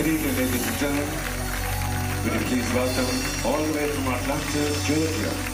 Good evening, ladies and gentlemen. Will you please welcome, all the way from Atlanta, Georgia,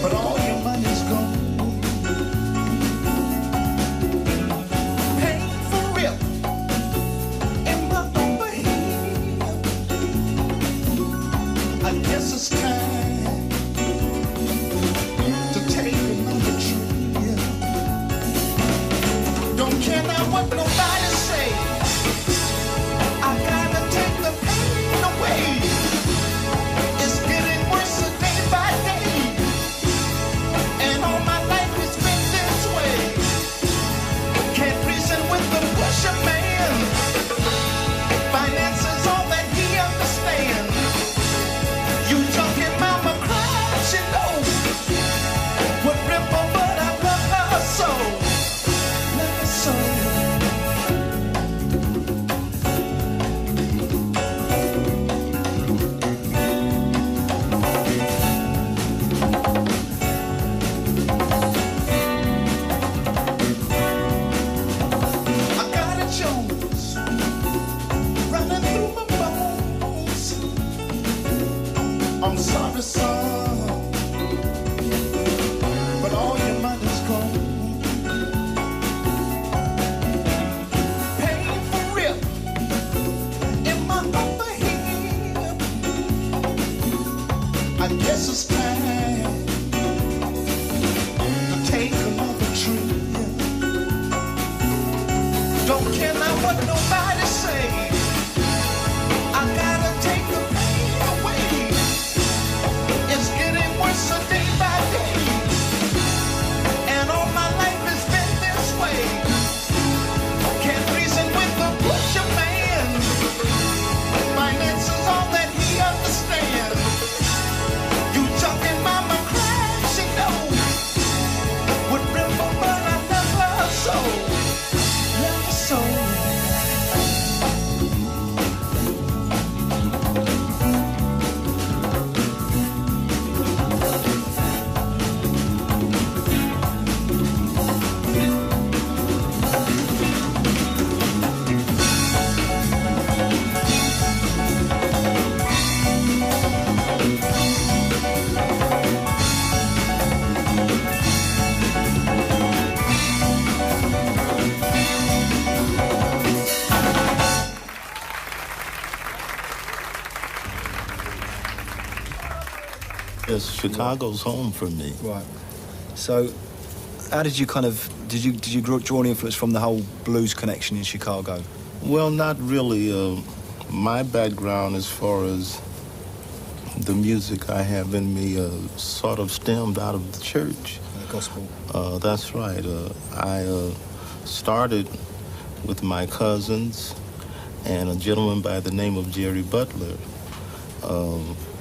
But all your money's gone. Yes, Chicago's home for me. Right. So, how did you did you draw an influence from the whole blues connection in Chicago? Well, not really. My background as far as the music I have in me sort of stemmed out of the church. The gospel. That's right. I started with my cousins and a gentleman by the name of Jerry Butler.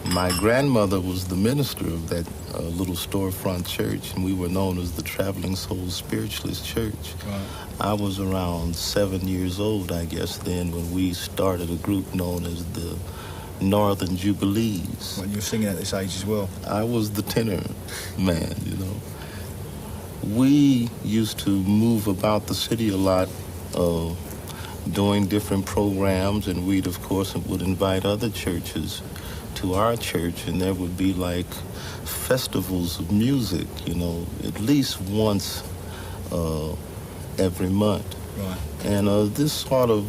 My grandmother was the minister of that little storefront church, and we were known as the Traveling Soul Spiritualist Church. Right. I was around 7 years old, I guess, then when we started a group known as the Northern Jubilees. When you were singing at this age as well? I was the tenor man, you know. We used to move about the city a lot, doing different programs, and we'd, of course, would invite other churches to our church, and there would be like festivals of music, you know, at least once every month. Right. And this sort of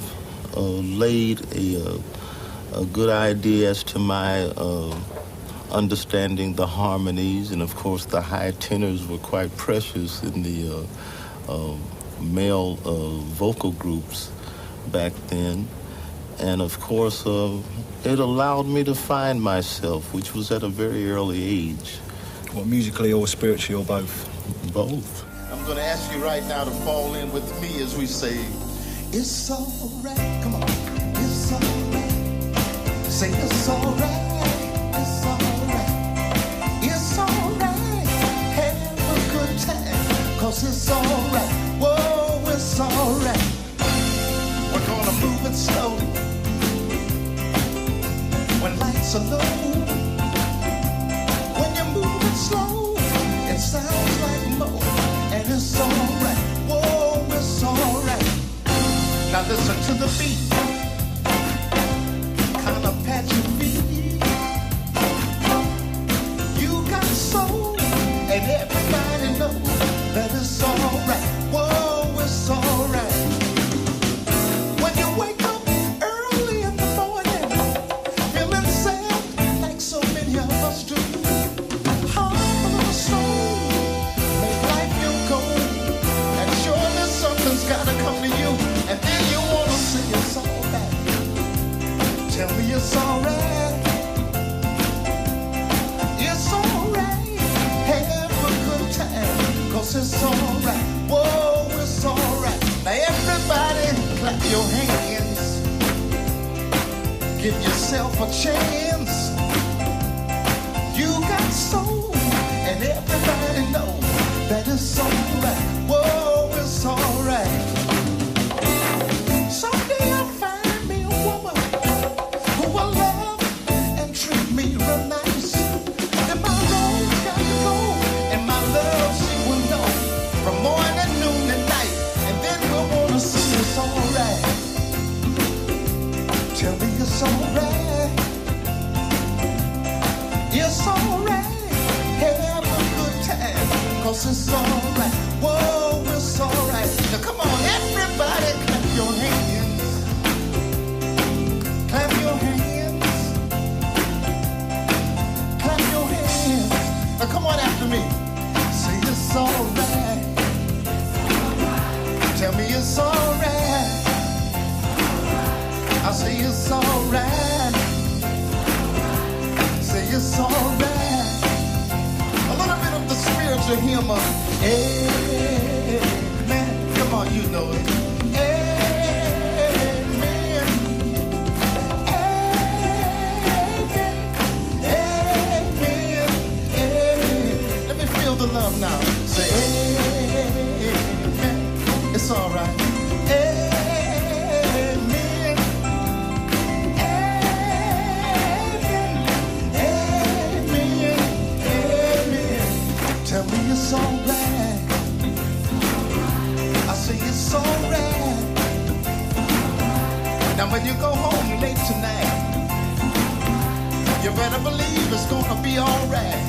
laid a good idea as to my understanding the harmonies, and of course the high tenors were quite precious in the male vocal groups back then. And of course it allowed me to find myself, which was at a very early age. Well, musically or spiritually or both? Both. I'm going to ask you right now to fall in with me as we say, it's all right. Come on. It's all right. Say it's all right. It's all right. It's all right. Have a good time. 'Cause it's all right. Whoa, it's all right. We're going to move it slowly. When lights are low. When you move it slow, it sounds like more. And it's alright, whoa, it's alright. Now listen to the beat, kind of pat your feet. You got soul, and everybody knows that it's alright, whoa, it's alright. When you wake up early in the morning, feeling sad like so many of us do. Heart of the soul, make life feel cold, and surely something's gotta come to you, and then you wanna say it's alright. Tell me it's alright. It's alright. Have a good time, 'cause it's alright. Whoa, it's alright. Now everybody clap your hands. Give yourself a chance. You got soul, and everybody knows that it's alright. Whoa, it's alright. Someday I'll find me a woman who will love and treat me real nice. And my road's got to go, and my love she will know from morning, noon, and night. And then we'll wanna see it's alright. Tell me it's alright. It's alright. Have a good time, 'cause it's alright. Whoa, it's alright. Now come on, everybody, clap your hands. Clap your hands. Clap your hands. Now come on after me. Say it's alright. Tell me it's alright. I say it's alright. Say it's alright. A little bit of the spiritual hymn of amen. Come on, you know it. Amen. Amen. Amen. Amen. Let me feel the love now. Say amen. It's alright. Amen. Amen. Amen. Tell me it's alright. I say it's alright. Now when you go home late tonight, you better believe it's gonna be alright.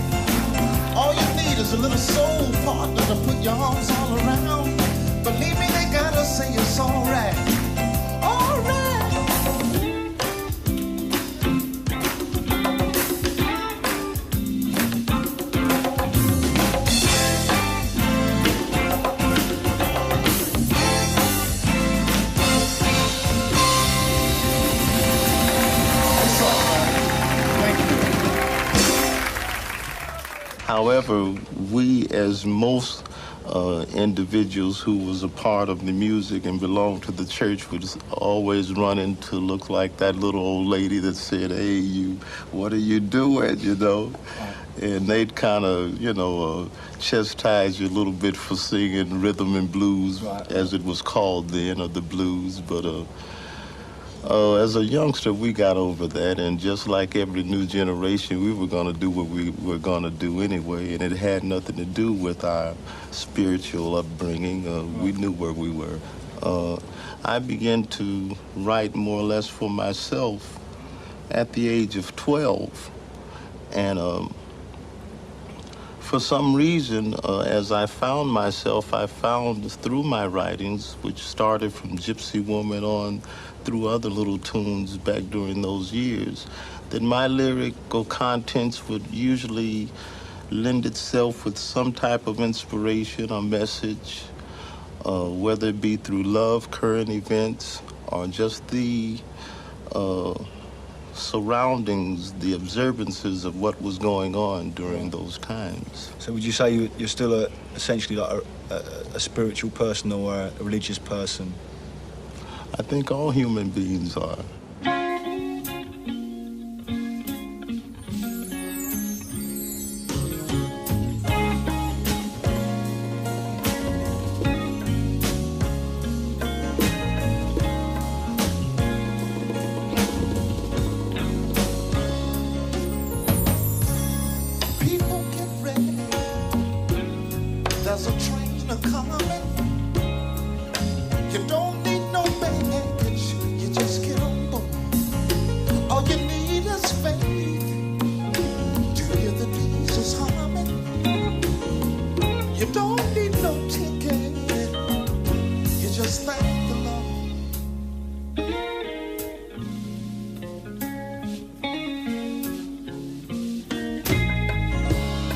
All you need is a little soul partner to put your arms all around. Believe me, they gotta say it's alright. Alright. However, we, as most individuals who was a part of the music and belonged to the church, would always run into look like that little old lady that said, "Hey, you, what are you doing?" You know, and they'd kind of, chastise you a little bit for singing rhythm and blues, as it was called then, or the blues. But as a youngster, we got over that, and just like every new generation, we were going to do what we were going to do anyway, and it had nothing to do with our spiritual upbringing. We knew where we were. I began to write more or less for myself at the age of 12, and for some reason, as I found myself, I found through my writings, which started from Gypsy Woman on through other little tunes back during those years, that my lyrical contents would usually lend itself with some type of inspiration or message, whether it be through love, current events, or just the surroundings, the observances of what was going on during those times. So would you say you're still essentially like a spiritual person or a religious person? I think all human beings are. People get ready. There's a train a-coming. You don't need no baggage. You just get on board. All you need is faith to hear the diesels humming. You don't need no ticket. You just thank the Lord.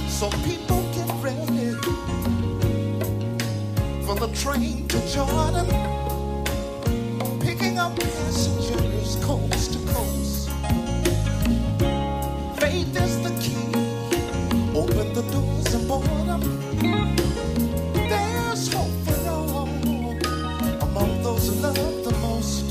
So people get ready for the train to Jordan, picking up passengers coast to coast. Faith is the key. Open the doors and board them. There's hope for all among those who love the most.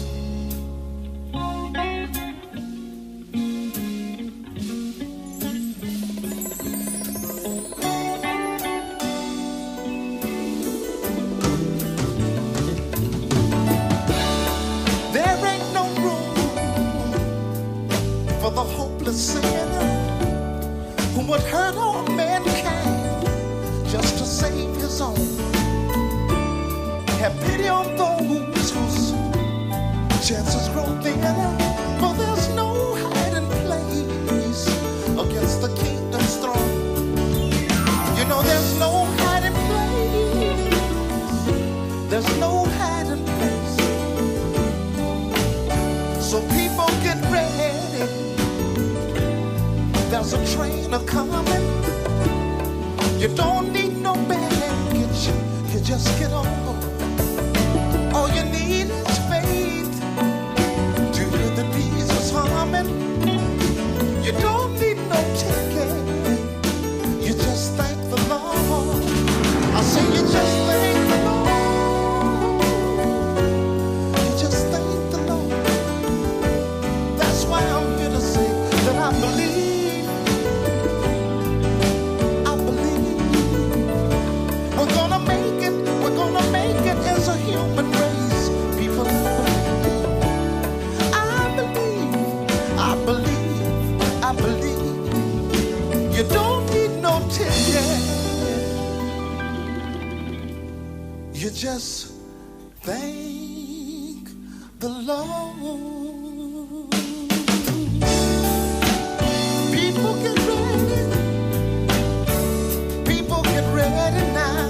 There ain't no room for the hopeless sinner who would hurt all mankind just to save his own. Have pity on those whose chances grow thinner, for there's no hiding place against the kingdom's throne. You know there's no hiding place. There's no hiding place. So people get ready. There's a train a-coming. You don't need no baggage. You just get on board. All you need is faith to hear the diesels humming. You don't need no ticket. You just thank the Lord. I say you just thank the Lord. You just thank the Lord. That's why I'm here to say that I believe. I believe we're gonna make it. We're gonna make it as a human race. People, I believe. I believe. I believe. You don't need no ticket. You just thank the Lord. People get ready. People get ready now.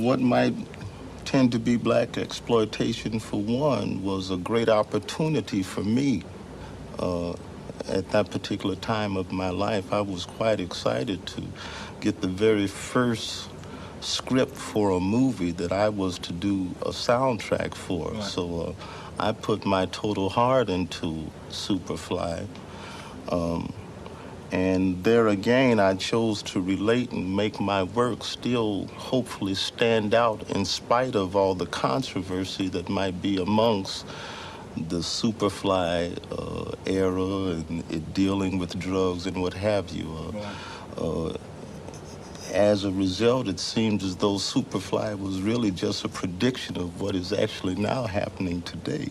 What might tend to be black exploitation, for one, was a great opportunity for me. At that particular time of my life, I was quite excited to get the very first script for a movie that I was to do a soundtrack for. Right. So I put my total heart into Superfly. And there again, I chose to relate and make my work still hopefully stand out in spite of all the controversy that might be amongst the Superfly era and it dealing with drugs and what have you. As a result, it seems as though Superfly was really just a prediction of what is actually now happening today.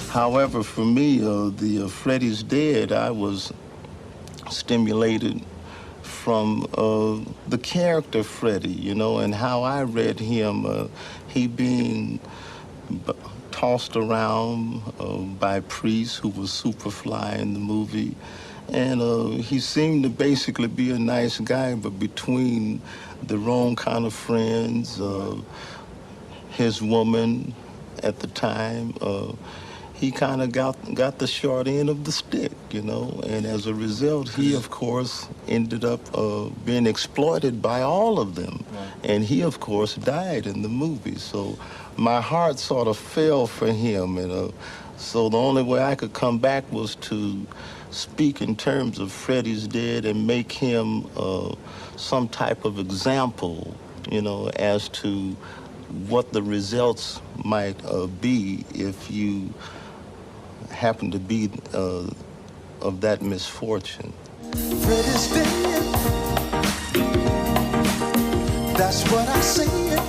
However, for me, the Freddie's Dead, I was stimulated from the character Freddie, you know, and how I read him, he being tossed around by Priest, who was Superfly in the movie. And he seemed to basically be a nice guy, but between the wrong kind of friends, his woman at the time, he kind of got the short end of the stick, you know, and as a result, he, of course, ended up being exploited by all of them. Right. And he, of course, died in the movie. So my heart sort of fell for him, and so the only way I could come back was to speak in terms of Freddie's dead and make him some type of example, you know, as to what the results might be if you happen to be of that misfortune. Freddie's dead. That's what I said.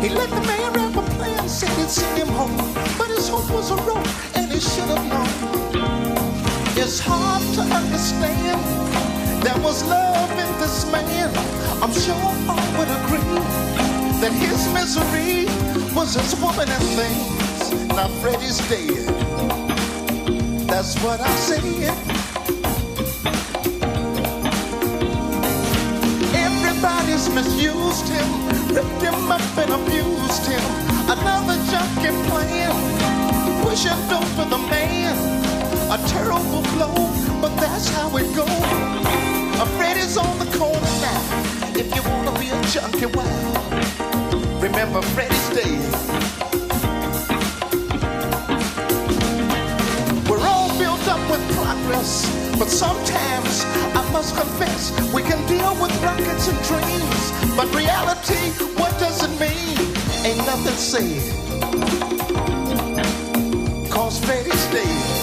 He let the man rapper play and said he'd send him home, but his hope was a rope and he should have known. It's hard to understand. There was love in this man. I'm sure all would agree that his misery was his woman and things. Now Freddie's dead. That's what I said. Everybody's misused him, ripped him up and abused him. Another junkie playing, pushing dope for the man. A terrible blow, but that's how it goes. Freddie's on the corner now. If you wanna be a junkie, wow, remember Freddie's dead. We're all built up with progress, but sometimes I must confess we can deal with rockets and dreams, but reality, what does it mean? Ain't nothing said, 'cause Freddie's dead.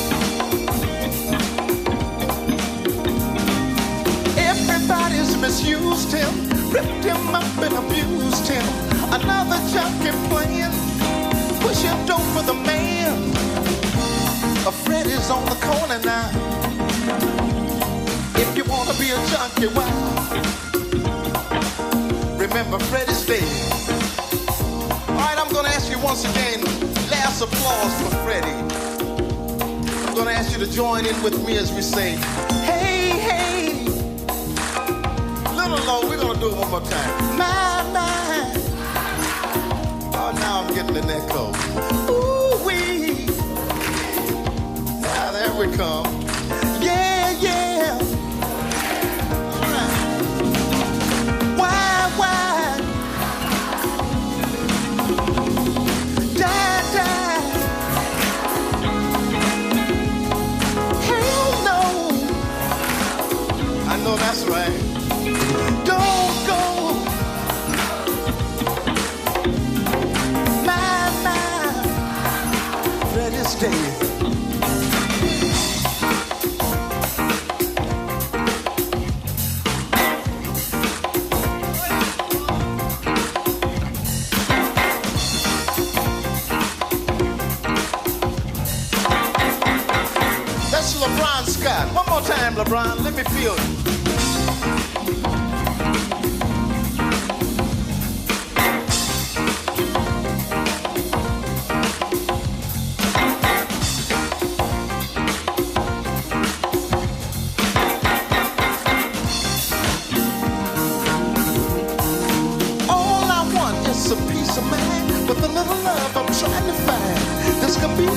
Everybody's misused him, ripped him up and abused him. Another junkie playing, pushing dope for the man. Freddie's on the corner now. If you wanna be a junkie, wow, remember Freddie's dead. All right, I'm gonna ask you once again, last applause for Freddie. I'm gonna ask you to join in with me as we say, hey, hey. Little low, we're gonna do it one more time. My, my. Oh, now I'm getting an echo. Ooh, wee. Now there we come. Yeah, yeah. All right. Why? Die, die. Hell no. I know that's right. Don't go. My, Freddie's dead. That's LeBron Scott. One more time, LeBron. Let me feel it.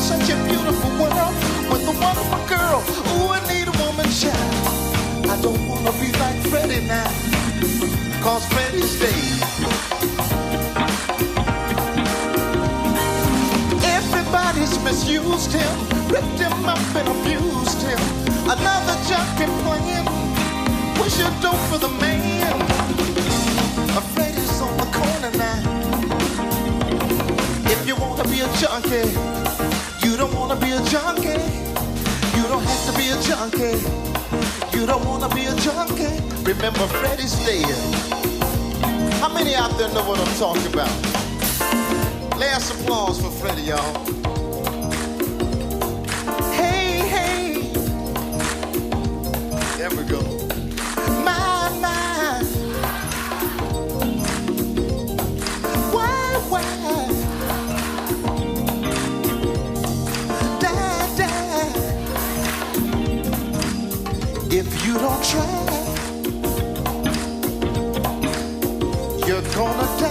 Such a beautiful world with a wonderful girl. Ooh, I need a woman child. I don't wanna be like Freddie now, 'cause Freddie's dead. Everybody's misused him, ripped him up and abused him. Another junkie playing, push your dope for the man. Freddie's on the corner now. If you wanna be a junkie, you don't wanna be a junkie. You don't have to be a junkie. You don't wanna be a junkie. Remember, Freddie's dead. How many out there know what I'm talking about? Last applause for Freddie, y'all. Hey, hey. There we go. My. Why? If you don't try, you're gonna die.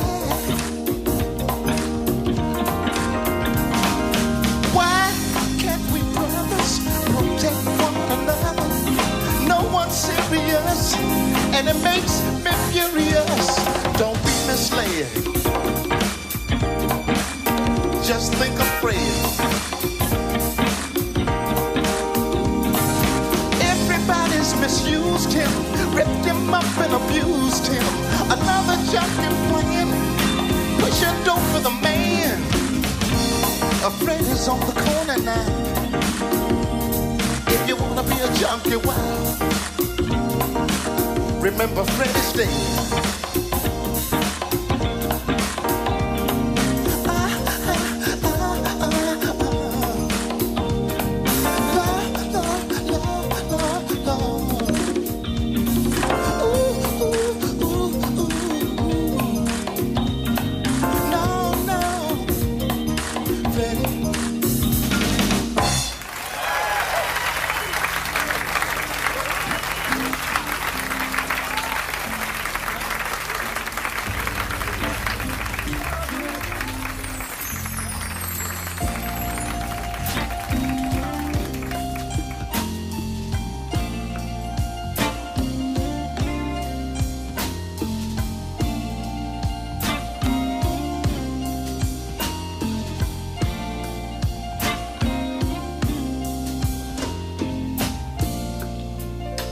mysterious, and it makes me furious. Don't be misled. Just think of Fred. Everybody's misused him, ripped him up and abused him. Another junkie playing, push your dope for the man. Fred is on the corner now. If you wanna be a junkie, wow, remember Fred is dead.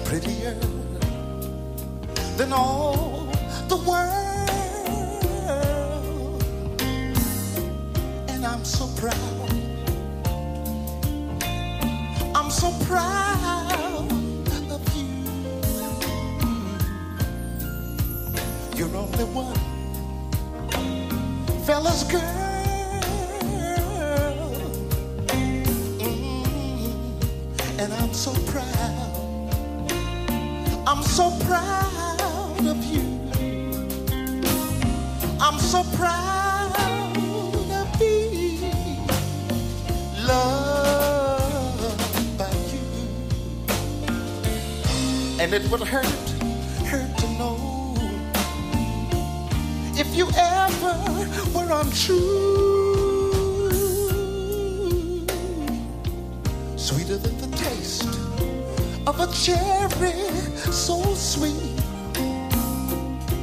Prettier than all the world, and I'm so proud. I'm so proud of you. You're only one fella's girl, and I'm so proud. I'm so proud of you. I'm so proud of being loved by you. And it would hurt to know if you ever were untrue. Sweeter than the taste of a cherry, so sweet,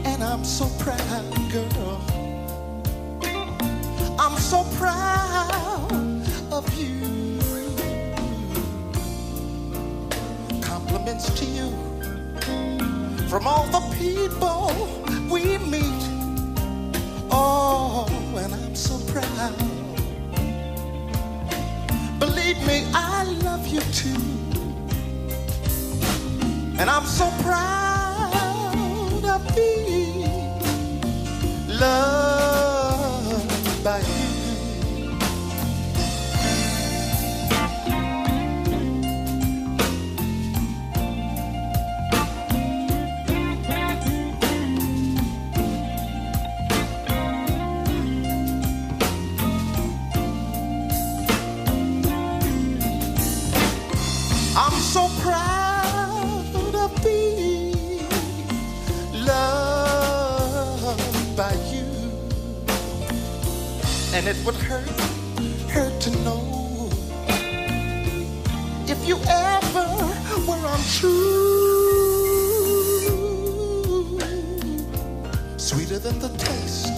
and I'm so proud, girl. I'm so proud of you. Compliments to you from all the people we meet. Oh, and I'm so proud. Believe me, I love you too. And I'm so proud of being loved by you. I'm so proud of being loved by you. And it would hurt to know if you ever were untrue. Sweeter than the taste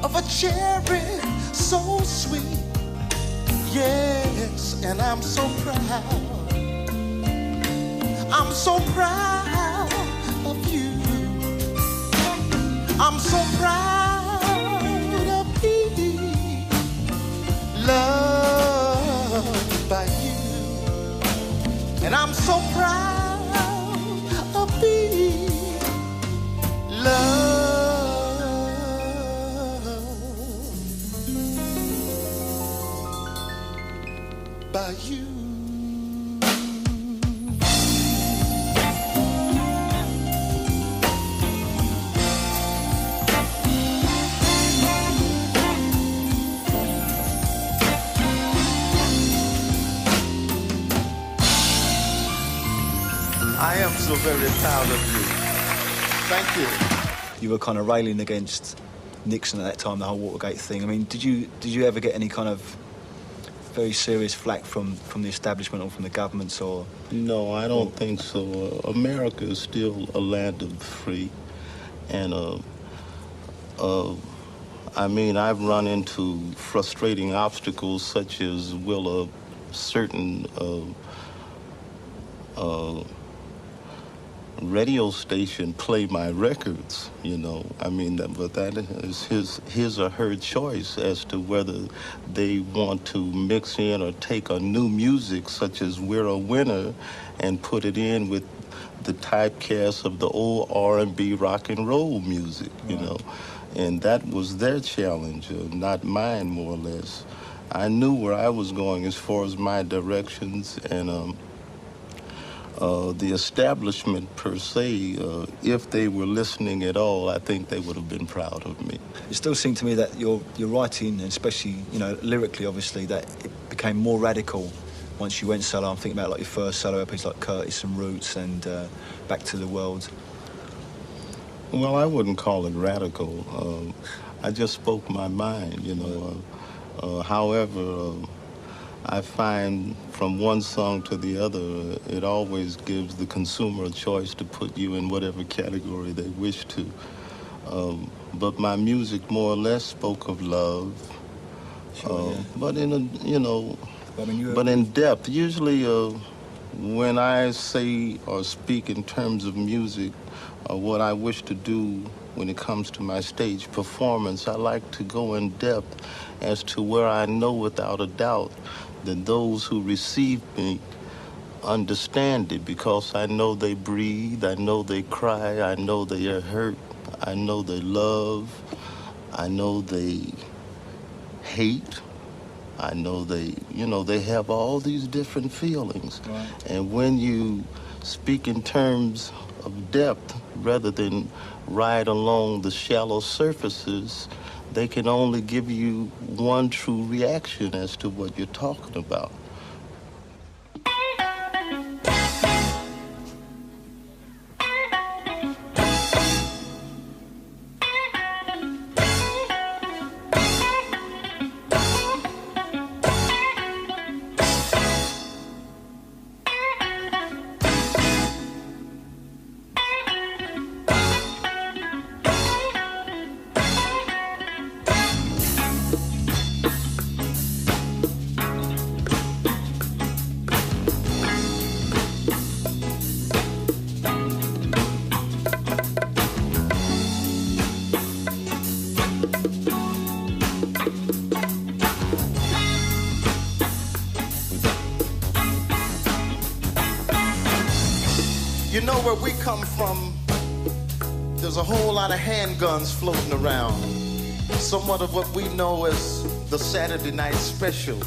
of a cherry, so sweet. Yes, and I'm so proud. I'm so proud of you. I'm so proud of being loved by you. And I'm so proud of being loved by you. I am so very proud of you. Thank you. You were kind of railing against Nixon at that time, the whole Watergate thing. I mean, did you ever get any kind of very serious flack from the establishment or from the governments, or? No, I don't think so. America is still a land of the free, and I mean, I've run into frustrating obstacles such as will a certain radio station play my records, you know. I mean, but that is his or her choice as to whether they want to mix in or take a new music such as We're a Winner and put it in with the typecast of the old R&B rock and roll music, you know. And that was their challenge, not mine, more or less. I knew where I was going as far as my directions, and the establishment per se, if they were listening at all, I think they would have been proud of me. It still seemed to me that your writing, especially, you know, lyrically, obviously, that it became more radical once you went solo. I'm thinking about like your first solo LPs like Curtis and Roots and Back to the World. Well, I wouldn't call it radical. I just spoke my mind, you know. However, I find from one song to the other, it always gives the consumer a choice to put you in whatever category they wish to. But my music more or less spoke of love, Sure, yeah. but in a, you know, but in depth. Usually, when I say or speak in terms of music, what I wish to do when it comes to my stage performance, I like to go in depth as to where I know without a doubt that those who receive me understand it, because I know they breathe, I know they cry, I know they are hurt, I know they love, I know they hate, I know they, you know, they have all these different feelings. Right. And when you speak in terms of depth rather than ride along the shallow surfaces, they can only give you one true reaction as to what you're talking about. You know where we come from, there's a whole lot of handguns floating around. Somewhat of what we know as the Saturday night special.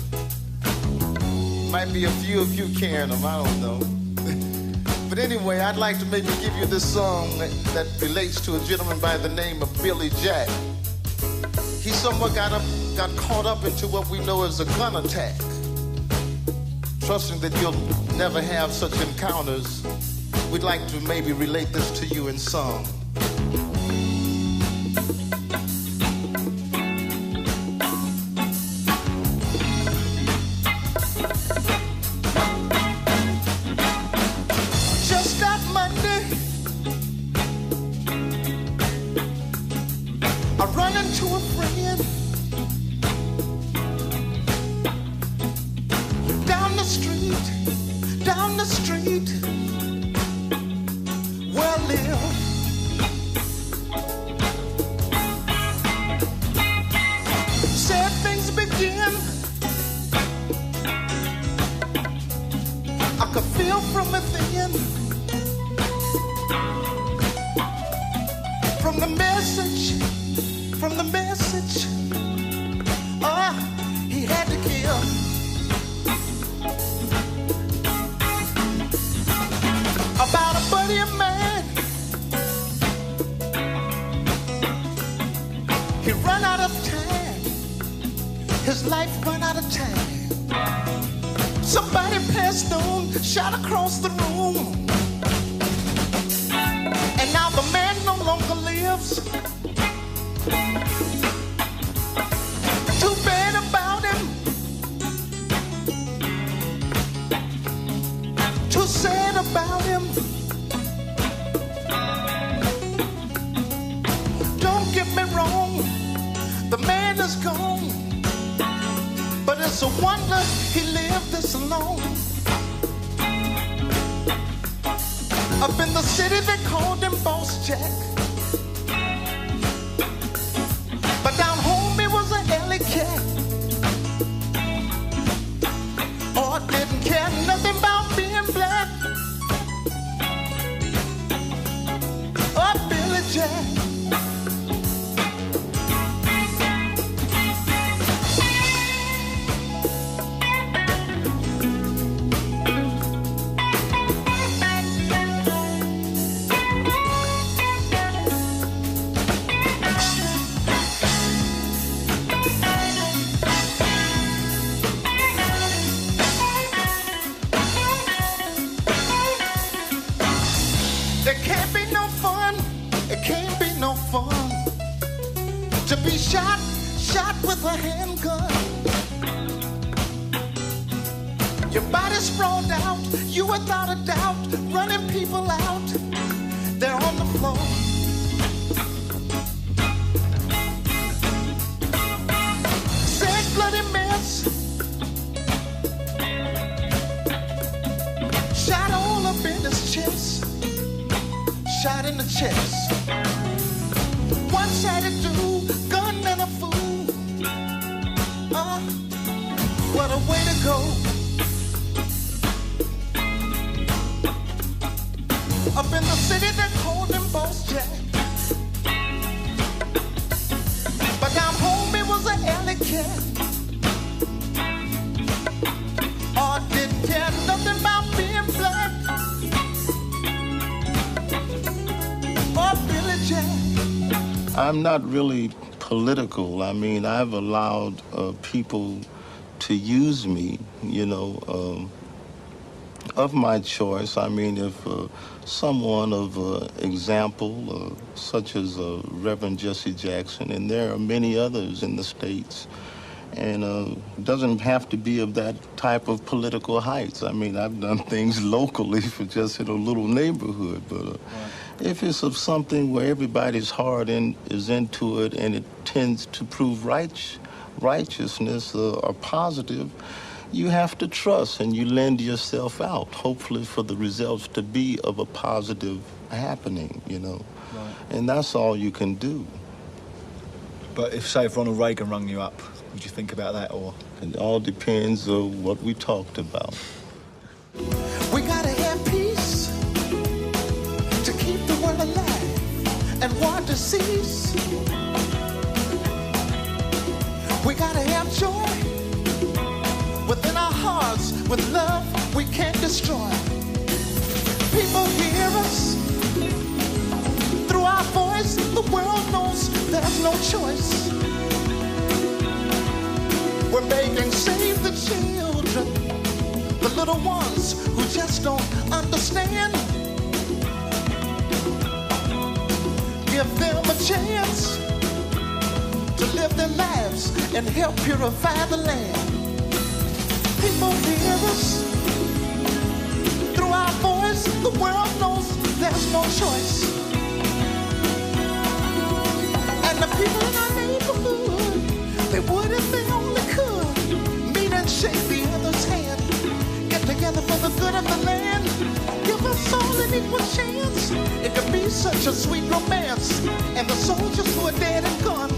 Might be a few of you carrying them, I don't know. But anyway, I'd like to maybe give you this song that relates to a gentleman by the name of Billy Jack. He somewhat got caught up into what we know as a gun attack. Trusting that you'll never have such encounters, we'd like to maybe relate this to you in song. Just that Monday, I run into a friend down the street where I live. Sad things begin. I could feel from within, from the message, he had to kill. About a buddy of mine, he run out of time, his life run out of time. Somebody passed on, shot across the room, and now the man no longer lives. Too bad about him, The man is gone, but it's a wonder he lived this alone. Up in the city they called him Boss Jack, but down home he was an alley cat. Oh, didn't care nothing about being black. Oh, Billy Jack. To be shot with a handgun. Your body sprawled out, you without a doubt, running people out, they're on the floor. Sad bloody mess, shot all up in his chest, shot in the chest. What's that to do? Gunman a fool. What a way to go. Up in the city they called him Boss Jack, but down home he was an alley cat. Oh, didn't care nothing about being black. Oh, Billy Jack. I'm not really political. I mean, I've allowed people to use me, you know, of my choice. I mean, if someone of example, such as Reverend Jesse Jackson, and there are many others in the States, and doesn't have to be of that type of political heights. I mean, I've done things locally for just in a little neighborhood, but if it's of something where everybody's heart is into it and it tends to prove righteousness or positive, you have to trust and you lend yourself out, hopefully for the results to be of a positive happening, you know. Right. And that's all you can do. But if, say, if Ronald Reagan rung you up, would you think about that, or? It all depends on what we talked about. We gotta have peace to keep the world alive and war disease. We gotta have joy within our hearts. With love we can't destroy. People hear us through our voice. The world knows there's no choice. We're begging, save the children, the little ones who just don't understand. Give them a chance to live their lives and help purify the land. People hear us through our voice. The world knows there's no choice. And the people in our neighborhood, they would if they only could meet and shake the other's hand. Get together for the good of the land. Give us all an equal chance. It could be such a sweet romance. And the soldiers who are dead and gone,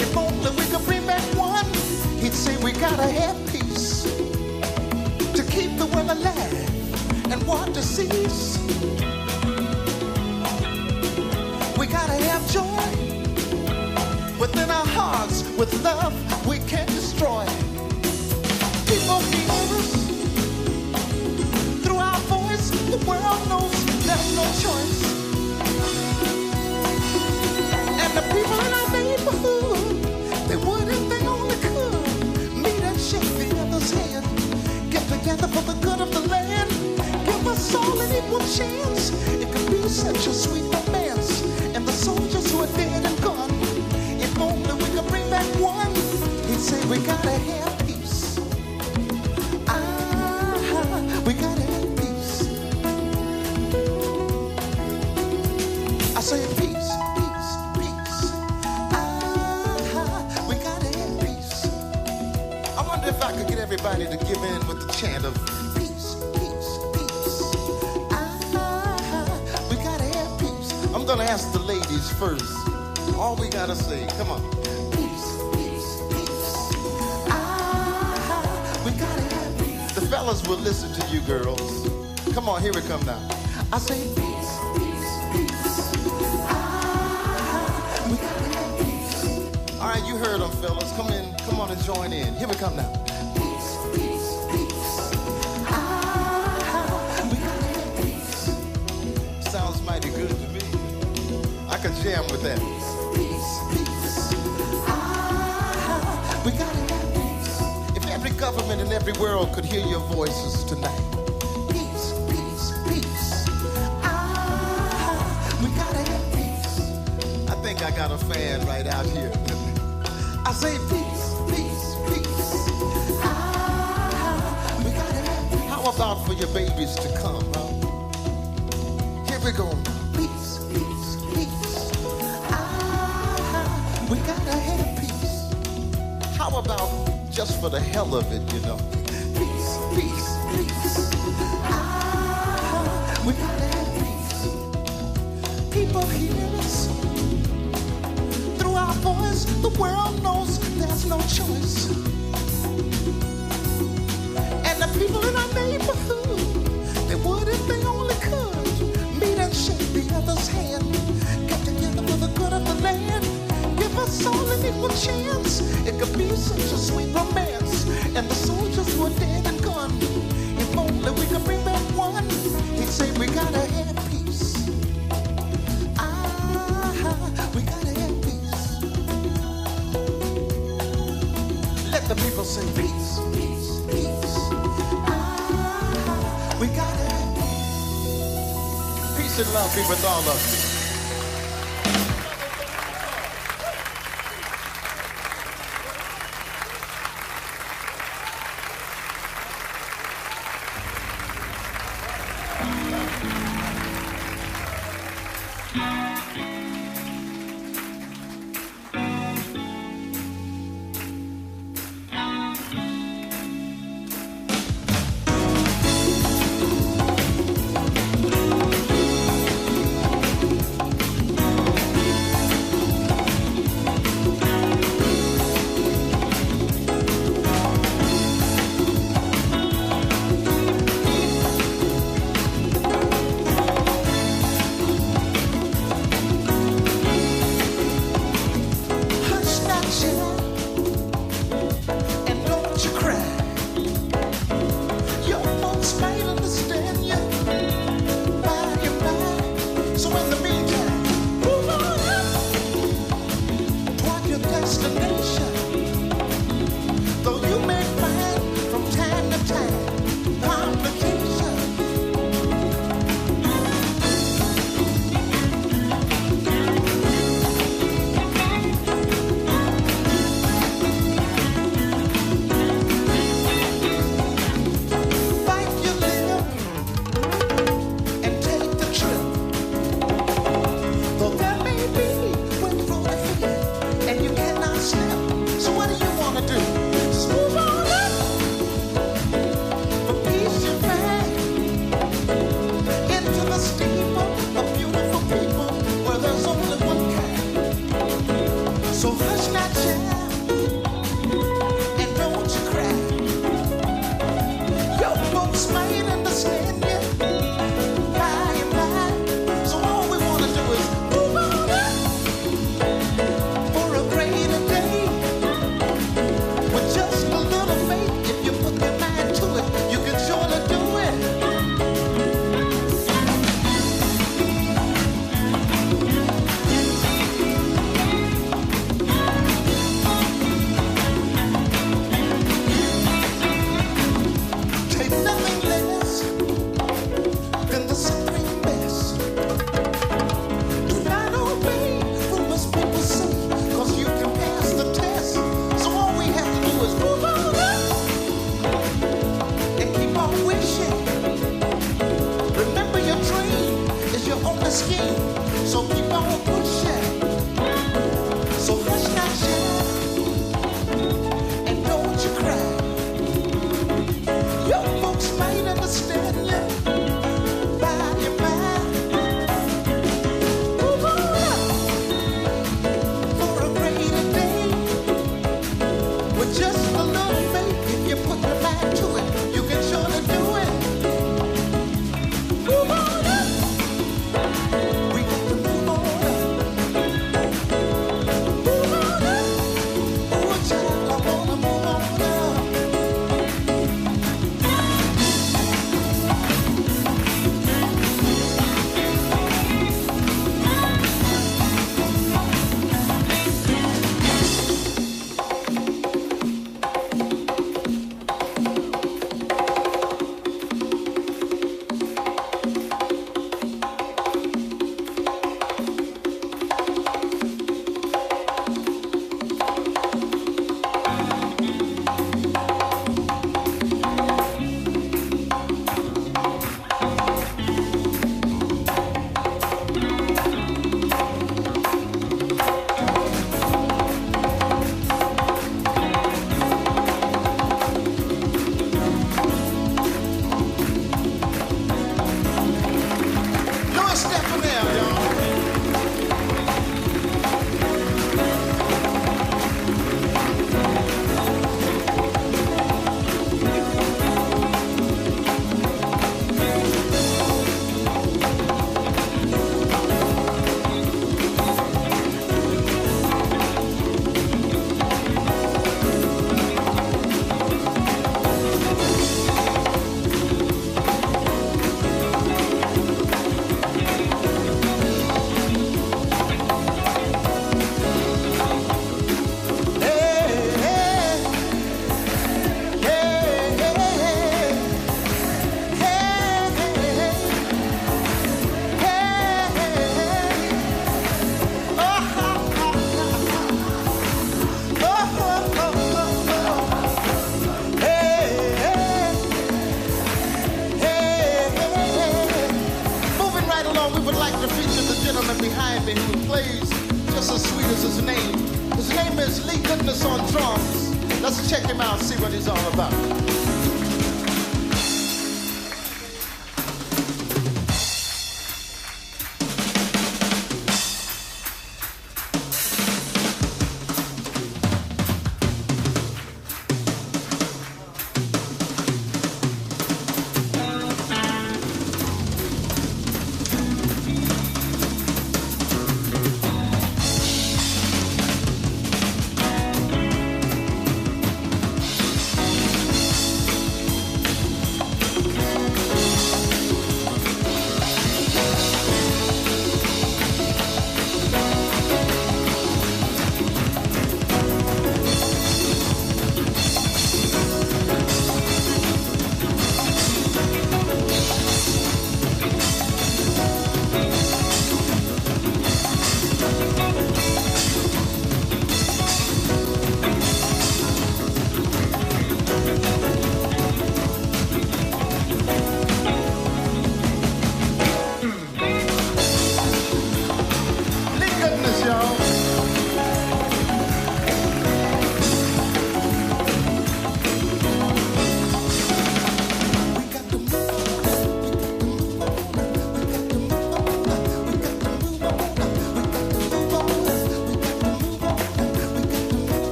if only we could bring back one, he'd say we gotta have peace to keep the world alive and war disease. We gotta have joy within our hearts. With love we can't destroy. People hear us through our voice. The world knows there's no choice. And the people in our neighborhood, they would if they only could meet and shake the other's hand. Get together for the good of the land. Give us all an equal chance. It could be such a sweet romance. And the soldiers who are dead and gone, if only we could bring back one, he'd say we gotta have peace. We gotta have peace. I say peace, peace, peace. everybody to give in with the chant of peace, peace, peace. We gotta have peace. I'm gonna ask the ladies first. All we gotta say, come on. Peace, peace, peace. We gotta have peace. The fellas will listen to you girls. Come on, here we come now. I say peace, peace, peace. We gotta have peace. All right, you heard them, fellas. Come in, come on and join in. Here we come now. Peace, peace, peace. We gotta have peace. Sounds mighty good to me. I could jam with that. Peace, peace. We gotta have peace. If every government in every world could hear your voices tonight. Peace, peace, peace. We gotta have peace. I think I got a fan right out here. I say peace, peace, peace. We gotta have peace. How about for your babies to come, huh? Here we go. Peace, peace, peace. We gotta have peace. How about just for the hell of it, you know? Peace, peace, peace. We gotta have peace. People hear us. Through our voice, the world knows there's no choice. And the people in our neighborhood, they would if they only could meet and shake the other's hand. Get together for the good of the land. Give us all an equal chance. It could be such a sweet romance. And the soldiers who are dead and gone, if only we could bring back one. He'd say we gotta have peace. We gotta have peace. Let the people say peace, peace, peace. We gotta have peace. Peace and love be with all of you. name is Lee Goodness on drums. Let's check him out, see what he's all about.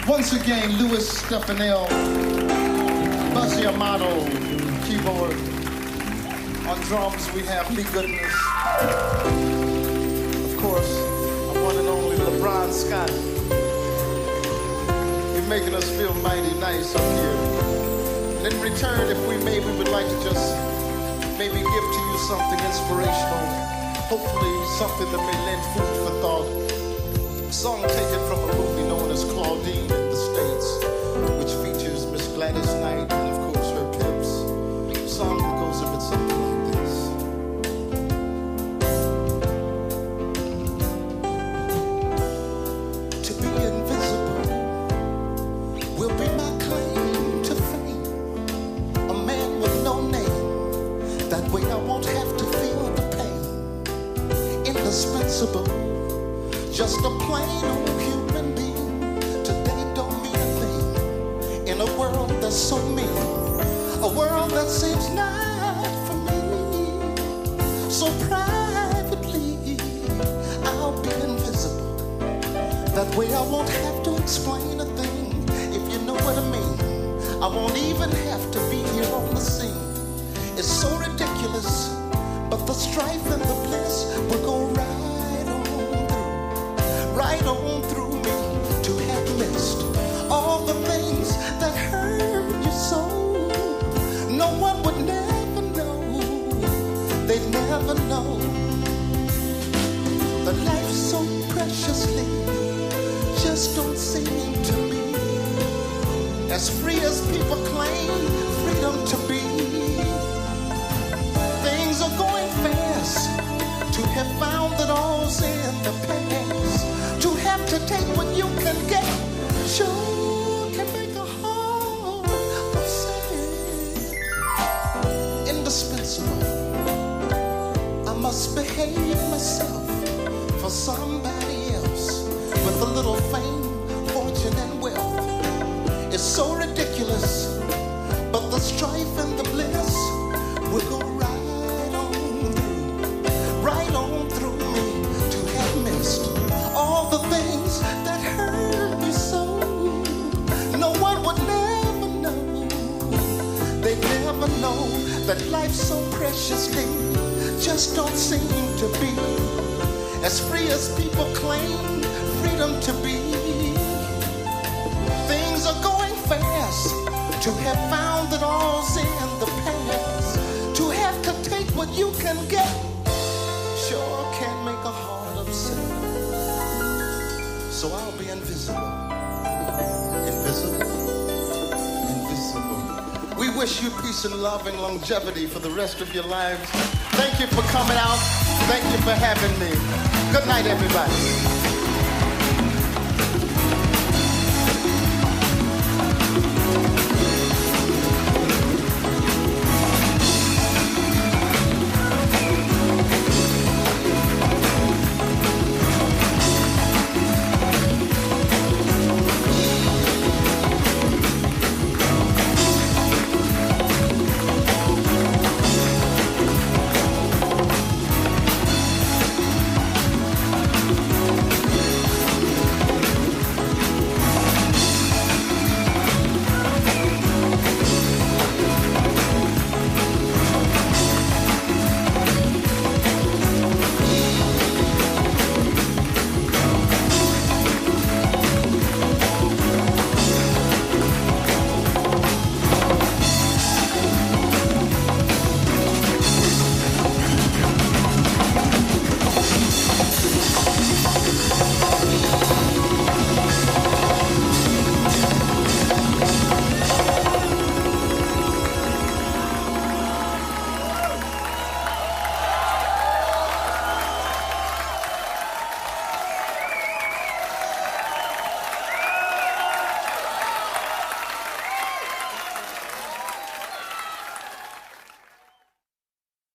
Once again, Louis Stefanel, Bussy Amato, keyboard. On drums, we have Lee Goodness. Of course, our one and only LeBron Scott. You're making us feel mighty nice up here. And in return, if we may, we would like to just maybe give to you something inspirational. Hopefully something that may lend food for thought. A song taken from a movie known as Claudine in the States, which features Miss Gladys Knight and of course her Pips. A song that goes a bit something like this. To be invisible will be my claim to fame. A man with no name, that way I won't have to feel the pain. Indispensable, just a plain old human being. Today don't mean a thing in a world that's so mean, a world that seems not for me. So privately I'll be invisible, that way I won't have to explain a thing. If you know what I mean, I won't even have to be here on the scene. It's so ridiculous, but the strife and the bliss will go right on through me, to have missed all the things that hurt you so. No one would never know, they'd never know that life so preciously just don't seem to be as free as people claim freedom to be. Things are going fast, to have found that all's in the past. To have to take what you can get sure can make a heart upset. Indispensable, I must behave myself for somebody else with a little fame, fortune, and wealth. It's so ridiculous, but the strife and the bliss life so preciously just don't seem to be as free as people claim freedom to be. Things are going fast. To have found that all's in the past, to have to take what you can get, sure can make a heart upset. So I'll be invisible, invisible, invisible. We wish you peace and love and longevity for the rest of your lives. Thank you for coming out. Thank you for having me. Good night, everybody.